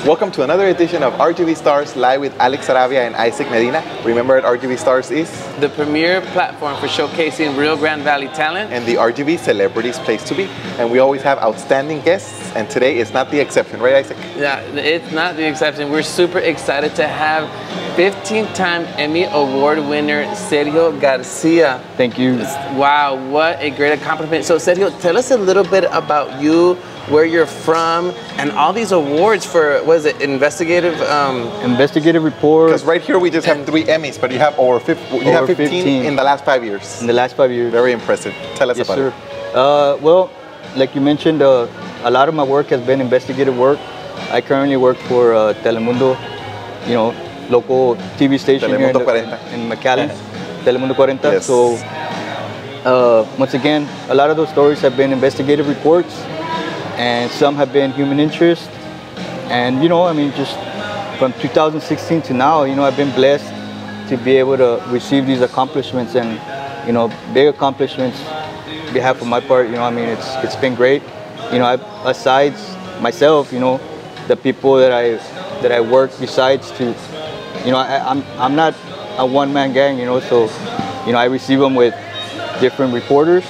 Welcome to another edition of RGV Stars, live with Alex Arabia and Isaac Medina. Remember that RGV Stars is the premier platform for showcasing real Grand Valley talent and the RGV Celebrities Place to Be. And we always have outstanding guests, and today is not the exception, right, Isaac? Yeah, it's not the exception. We're super excited to have 15-time Emmy Award winner Sergio Garcia. Thank you. Wow, what a great accomplishment. So Sergio, tell us a little bit about you, where you're from, and all these awards for, what is it, Investigative? Investigative report. Because right here we just have 3 Emmys, but you have over 15 in the last 5 years. In the last 5 years. Very impressive. Tell us about it. Well, like you mentioned, a lot of my work has been investigative work. I currently work for Telemundo, you know, local TV station here in McAllen, Telemundo 40. Yes. So once again, a lot of those stories have been investigative reports, and some have been human interest. And you know, I mean, just from 2016 to now, you know, I've been blessed to be able to receive these accomplishments, and you know, big accomplishments on behalf of my part. You know, I mean, it's been great. You know, besides myself, you know, the people that I work besides to, you know, I'm not a one-man gang, you know, so you know, I receive them with different reporters,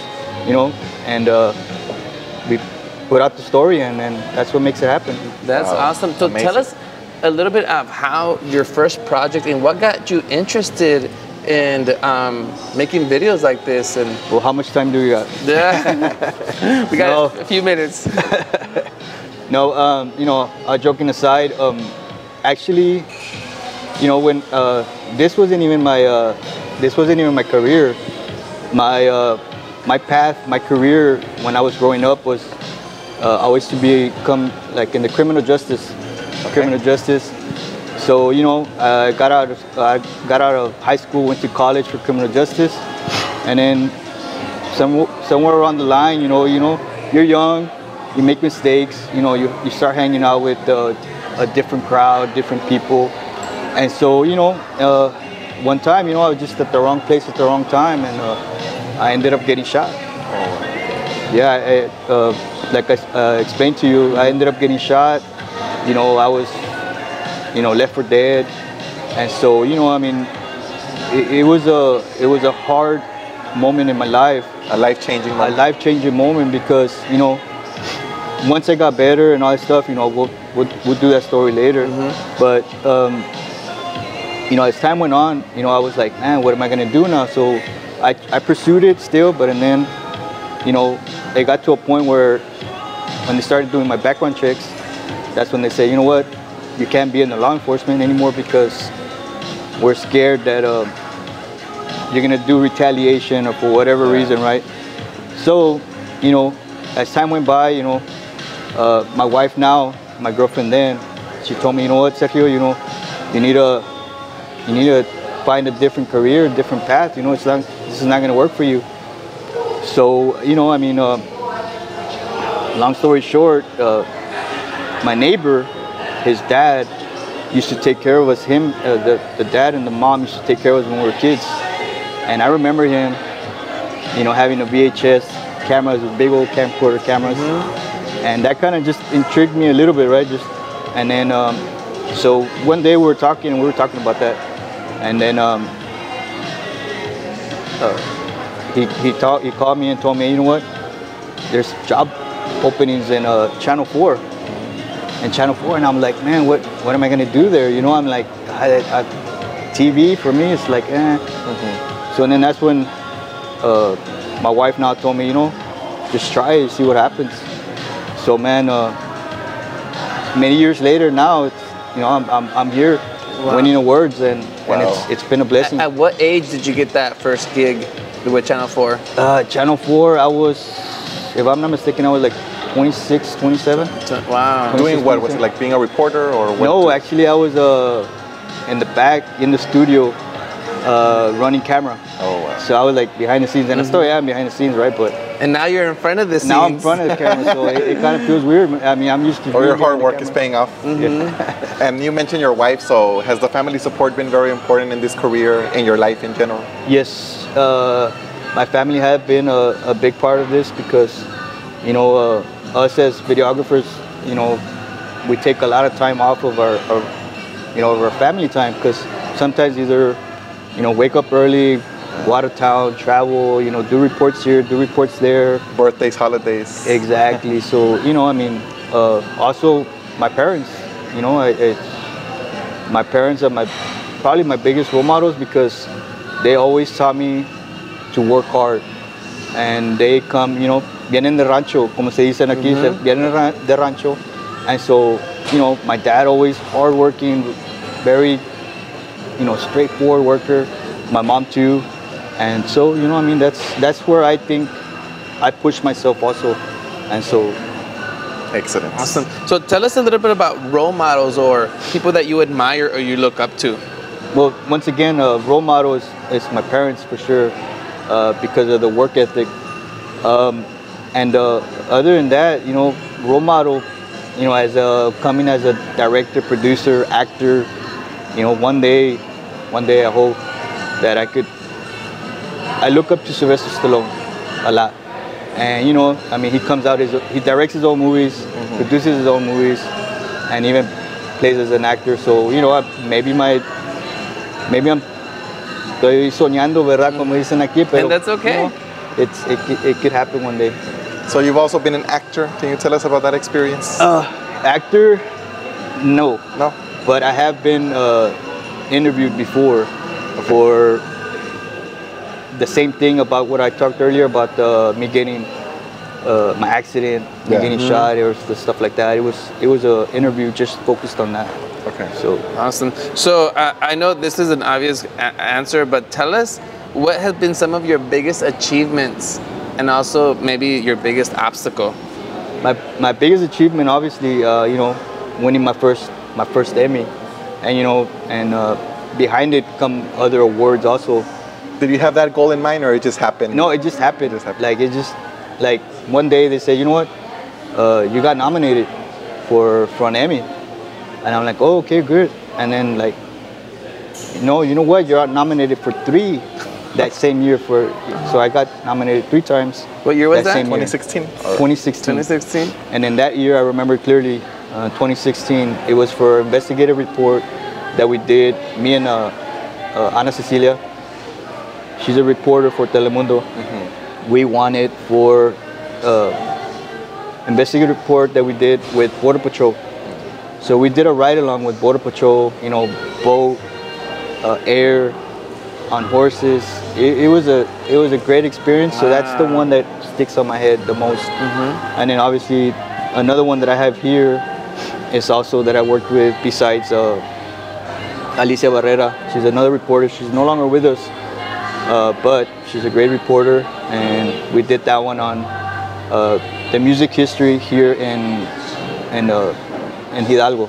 you know, and we put out the story, and that's what makes it happen. That's awesome. So amazing. Tell us a little bit of how your first project and what got you interested in making videos like this. And well, how much time do we got? Yeah, we got a few minutes. No, you know, joking aside, actually, you know, when this wasn't even my career. My path, my career when I was growing up was I was to become like in the criminal justice. So you know, I got out of high school, went to college for criminal justice, and then somewhere around the line, you know, you're young, you make mistakes, you know, you start hanging out with a different crowd, different people, and so you know, one time, you know, I was just at the wrong place at the wrong time, and I ended up getting shot. Yeah, like I explained to you, I ended up getting shot. You know, I was, you know, left for dead, and so you know, I mean, it was a hard moment in my life. A life-changing moment. A life-changing moment, because you know, once I got better and all that stuff, you know, we'll do that story later. Mm-hmm. But you know, as time went on, you know, I was like, man, what am I gonna do now? So I pursued it still, but and then, you know, it got to a point where when they started doing my background checks, that's when they say, you know what, you can't be in the law enforcement anymore because we're scared that you're gonna do retaliation or for whatever reason, right? So, you know, as time went by, you know, my wife now, my girlfriend then, she told me, you know what, Sergio, you know, you need to find a different career, a different path. You know, this is not going to work for you. So, you know, I mean, long story short, my neighbor, his dad, used to take care of us. The dad and the mom used to take care of us when we were kids. And I remember him, you know, having a VHS cameras, big old camcorder cameras, and that kind of just intrigued me a little bit, right? And then, so one day we were talking about that. And then he called me and told me, you know what, there's job openings in Channel 4. And I'm like, man, what am I gonna do there? You know, I'm like, TV for me, it's like, eh. Mm-hmm. So then that's when my wife now told me, you know, just try it, see what happens. So man, many years later now, it's, you know, I'm here. Wow. Winning awards, and it's been a blessing. At what age did you get that first gig with Channel 4? Channel 4, I was, if I'm not mistaken, I was like 26, 27. Wow. Doing what? Was it like being a reporter or what? No, actually I was in the back, in the studio, running camera. Oh, wow. So I was like behind the scenes, and I still am behind the scenes, right? But and now you're in front of the scenes. Now I'm in front of the camera, so it kind of feels weird. I mean, I'm used to. Or your hard work is paying off. Mm-hmm. Yeah. And you mentioned your wife, so has the family support been very important in this career, in your life in general? Yes, my family have been a big part of this, because, you know, us as videographers, you know, we take a lot of time off of our of our family time, because sometimes either, wake up early, go out of town, travel, do reports here, do reports there. Birthdays, holidays. Exactly. So, also my parents, my parents are probably my biggest role models, because they always taught me to work hard. And they come, vienen de rancho, como se dicen aquí, vienen de rancho. And so, my dad always hardworking, very, straightforward worker. My mom too. And so, that's where I think I push myself also. And so. Excellent. Awesome. So tell us a little bit about role models or people that you admire or you look up to. Well, once again, role model is my parents for sure, because of the work ethic. And other than that, role model, as coming as a director, producer, actor, one day I hope that I look up to Sylvester Stallone a lot. And he comes out, he directs his own movies, produces his own movies, and even plays as an actor. So, maybe I'm estoy soñando, ¿verdad? Como dicen aquí, pero, and that's okay. It could happen one day. So you've also been an actor. Can you tell us about that experience? Actor, no. No? But I have been interviewed before for the same thing about what I talked earlier about me getting my accident, me getting shot, or stuff like that. It was an interview just focused on that. Okay. So awesome. So I know this is an obvious answer, but tell us what has been some of your biggest achievements, and also maybe your biggest obstacle. My biggest achievement, obviously, winning my first Emmy, and behind it come other awards also. Did you have that goal in mind, or it just happened? No, it just happened. Like one day they said, you know what, you got nominated for an Emmy, and I'm like, oh, okay, good. And then like, no, you know what, you're nominated for 3 that same year so I got nominated 3 times. What year was that? 2016. 2016. 2016. And then that year I remember clearly, 2016, it was for Investigative report that we did. Me and Ana Cecilia. She's a reporter for Telemundo. We won it for investigative report that we did with Border Patrol. So we did a ride-along with Border Patrol, boat, air, on horses. It was a great experience. Wow. So that's the one that sticks on my head the most. And then obviously another one that I have here is also that I worked with besides Alicia Barrera. She's another reporter. She's no longer with us. But she's a great reporter, and we did that one on the music history here in Hidalgo.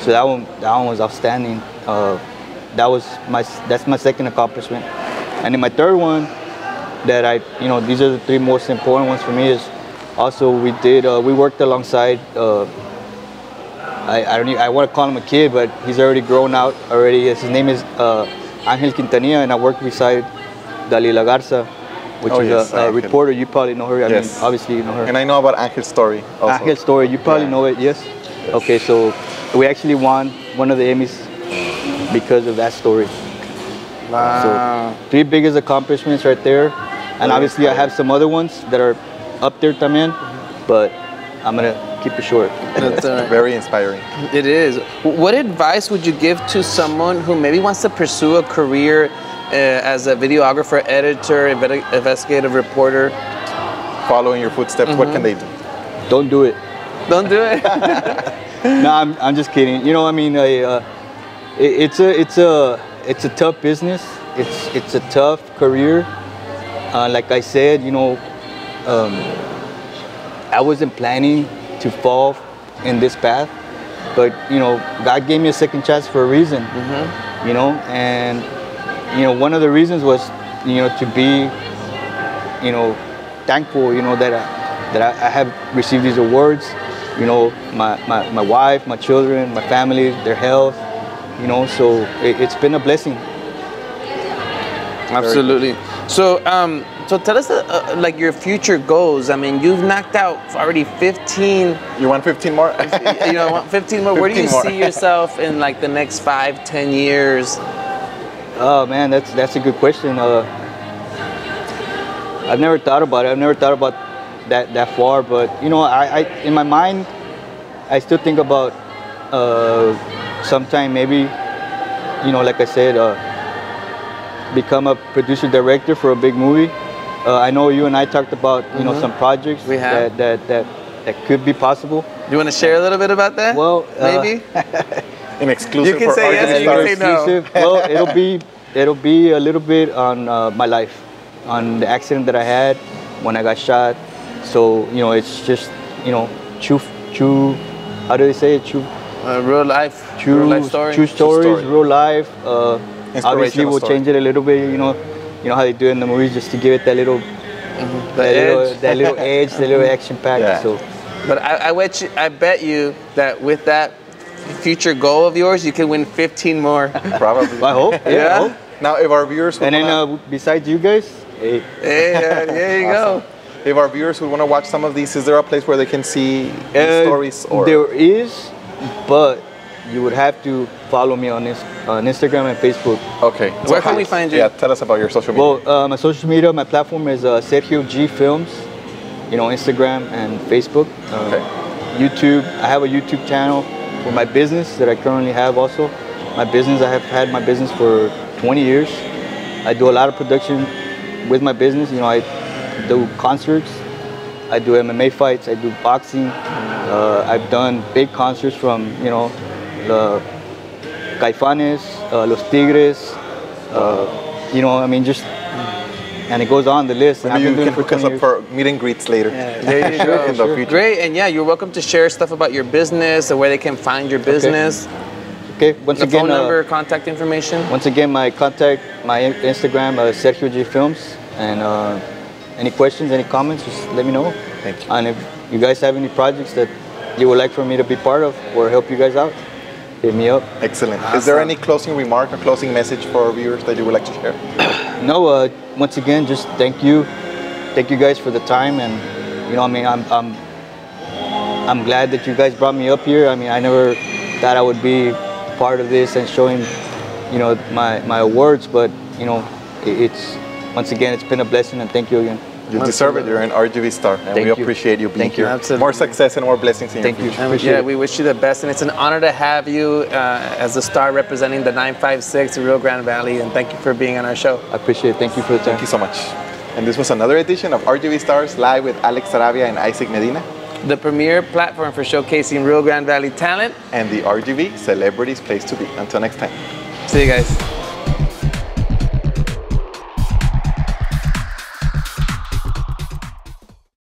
So that one was outstanding. That's my second accomplishment. And then my third one that these are the 3 most important ones for me is also we worked alongside. I want to call him a kid, but he's already grown out already. His name is Angel Quintanilla, and I work beside Dalila Garza, which is a reporter. You probably know her. I mean, obviously you know her. And I know about Angel's story also. Angel's story, you probably know it, yes? Okay, so we actually won one of the Emmys because of that story. Wow. So 3 biggest accomplishments right there. And obviously I have some other ones that are up there también, but I'm going to keep it short. That's very inspiring. It is. What advice would you give to someone who maybe wants to pursue a career as a videographer, editor, investigative reporter? Following your footsteps, what can they do? Don't do it. Don't do it? No, I'm just kidding. It's a tough business. It's a tough career. Like I said, I wasn't planning to fall in this path, but God gave me a second chance for a reason. And one of the reasons was to be thankful that I have received these awards. My wife, my children, my family, their health. So it's been a blessing. Absolutely. So So tell us like your future goals. I mean, you've knocked out already 15. You want 15 more? You know, want 15 more. Where do you see yourself in like the next 5, 10 years? Oh man, that's a good question. I've never thought about it. I've never thought about that far, but you know, I in my mind, I still think about sometime maybe, you know, like I said, become a producer director for a big movie. I know you and I talked about you know some projects we have. that could be possible. You want to share a little bit about that? Well, maybe. An exclusive. You can for say yes, you can say no. Exclusive. Well, it'll be a little bit on my life, on the accident that I had when I got shot. So you know, it's just you know, true. How do they say it? True. Real life story. True stories, real life. Obviously, we'll change it a little bit. You know how they do it in the movies, just to give it that little, that little edge, the little action pack. Yeah. So, but I bet you that with that future goal of yours, you can win 15 more. Probably. I hope. Yeah. I hope. Now, if our viewers would besides you guys, hey, there you go. If our viewers would want to watch some of these, is there a place where they can see these stories? Or there is, but you would have to follow me on Instagram and Facebook. Okay. Where can we find you? Yeah, tell us about your social media. Well, my social media, my platform is Sergio G Films. You know, Instagram and Facebook. Okay. YouTube. I have a YouTube channel for my business that I currently have also. My business, I have had my business for 20 years. I do a lot of production with my business. You know, I do concerts, I do MMA fights, I do boxing. I've done big concerts from, you know, the Caifanes, Los Tigres, you know, I mean, just, and it goes on the list. Maybe you can hook us up for meet and greets later. Yeah, there you go. In the future. Great, and yeah, you're welcome to share stuff about your business and where they can find your business. Okay, once the again, phone number, contact information. Once again, my Instagram, Sergio G Films, and any questions, any comments, just let me know. Thank you. And if you guys have any projects that you would like for me to be part of or help you guys out, hit me up. Excellent. Awesome. Is there any closing remark or closing message for our viewers that you would like to share? No, once again, just thank you guys for the time, and you know, I mean, I'm glad that you guys brought me up here. I mean, I never thought I would be part of this and showing, you know, my awards, but you know, it's once again, it's been a blessing, and thank you again. You deserve it. You're an RGV star, and we appreciate you being here. Absolutely. More success and more blessings in your future. And yeah, we wish you the best, and it's an honor to have you as a star representing the 956 Rio Grande Valley, and thank you for being on our show. I appreciate it. Thank you for the time. Thank you so much. And this was another edition of RGV Stars Live with Alex Sarabia and Isaac Medina, the premier platform for showcasing Rio Grande Valley talent, and the RGV Celebrities Place to Be. Until next time. See you guys.